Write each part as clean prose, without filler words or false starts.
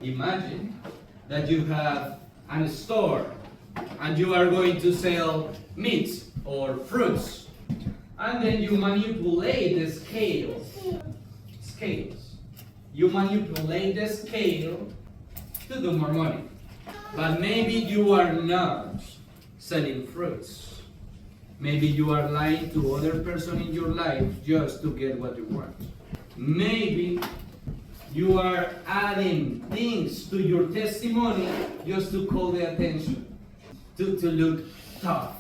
Imagine that you have a store and you are going to sell meat or fruits, and then you manipulate the scales. You manipulate the scale to do more money. But maybe you are not selling fruits. Maybe you are lying to other person in your life just to get what you want. Maybe you are adding things to your testimony just to call the attention, to look tough,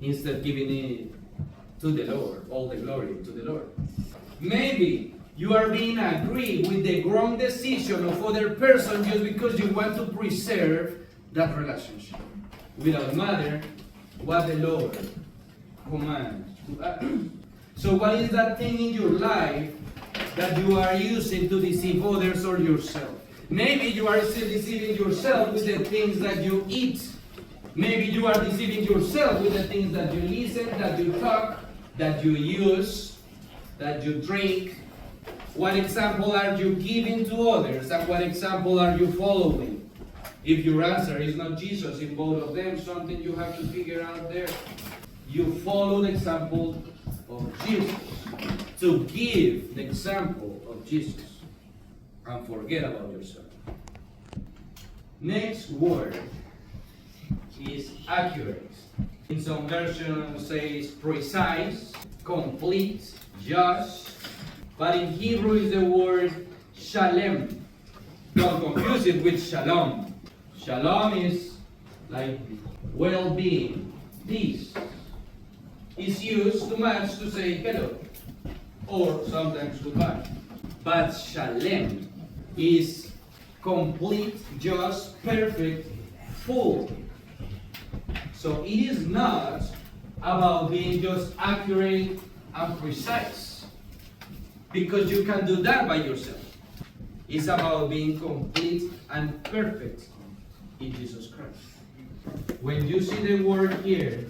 instead of giving it to the Lord, all the glory to the Lord. Maybe you are being agreed with the wrong decision of other person just because you want to preserve that relationship without matter what the Lord commands. So what is that thing in your life that you are using to deceive others or yourself? Maybe you are still deceiving yourself with the things that you eat. Maybe you are deceiving yourself with the things that you listen, that you talk, that you use, that you drink. What example are you giving to others, and what example are you following? If your answer is not Jesus in both of them, something you have to figure out there. You follow the example of Jesus. To give the example of Jesus and forget about yourself. Next word is accurate. In some versions says precise, complete, just, but in Hebrew is the word shalem. Don't confuse it with shalom. Shalom is like well-being, peace. It's used too much to say hello, or sometimes goodbye. But shalem is complete, just, perfect, full. So it is not about being just accurate and precise, because you can do that by yourself. It's about being complete and perfect in Jesus Christ. When you see the word here,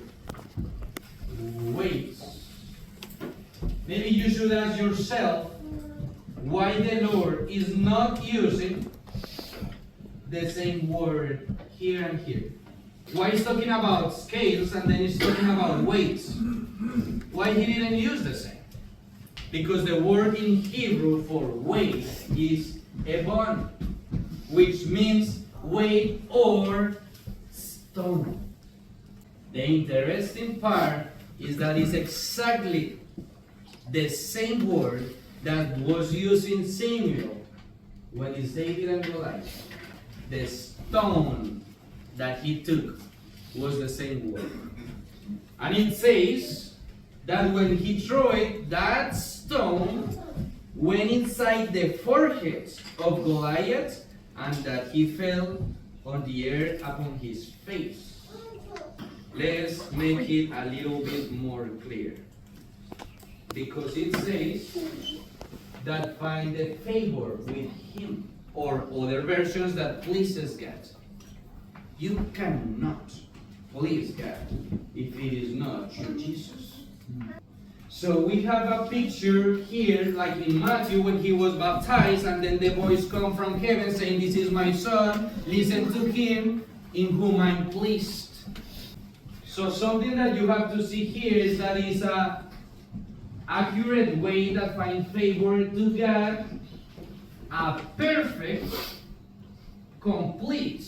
wait, maybe you should ask yourself why the Lord is not using the same word here and here. Why he's talking about scales and then he's talking about weights? Why he didn't use the same? Because the word in Hebrew for weight is ebon, which means weight or stone. The interesting part is that it's exactly the same word that was used in Samuel when it's David and Goliath. The stone that he took was the same word. And it says that when he threw it, that stone went inside the forehead of Goliath, and that he fell on the earth upon his face. Let's make it a little bit more clear. Because it says that find a favor with him, or other versions that pleases God. You cannot please God if it is not through Jesus. So we have a picture here, like in Matthew when he was baptized, and then the voice come from heaven saying, "This is my son, listen to him, in whom I'm pleased." So something that you have to see here is that it's a accurate way that finds favor to God, a perfect, complete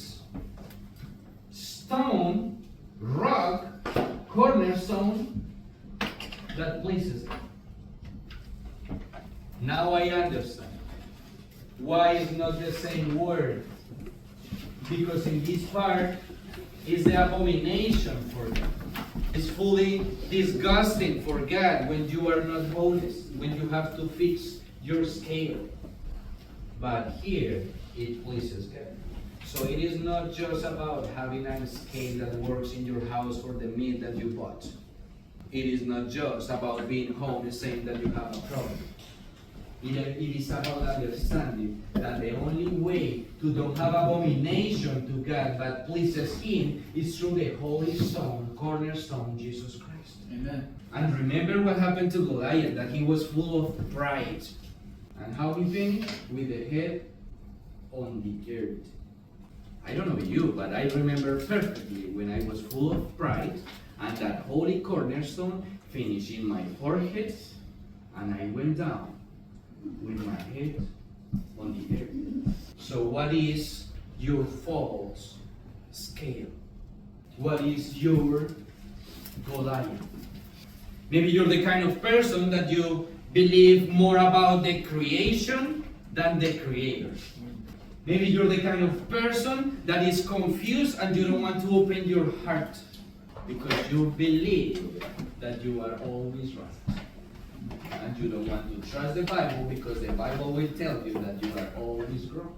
stone, rock, cornerstone that pleases God. Now I understand why it's not the same word. Because in this part is the abomination for God. It's fully disgusting for God when you are not honest, when you have to fix your scale. But here it pleases God. So it is not just about having a scale that works in your house for the meat that you bought. It is not just about being home saying that you have a problem. It is about understanding that the only way to don't have abomination to God but pleases Him is through the holy stone, cornerstone, Jesus Christ. Amen. And remember what happened to Goliath, that he was full of pride. And how he finished? With the head on the earth. I don't know you, but I remember perfectly when I was full of pride and that holy cornerstone finished in my forehead, and I went down with my head on the earth. So what is your false scale? What is your Goliath? Maybe you're the kind of person that you believe more about the creation than the creator. Maybe you're the kind of person that is confused and you don't want to open your heart because you believe that you are always right. And you don't want to trust the Bible because the Bible will tell you that you are always wrong.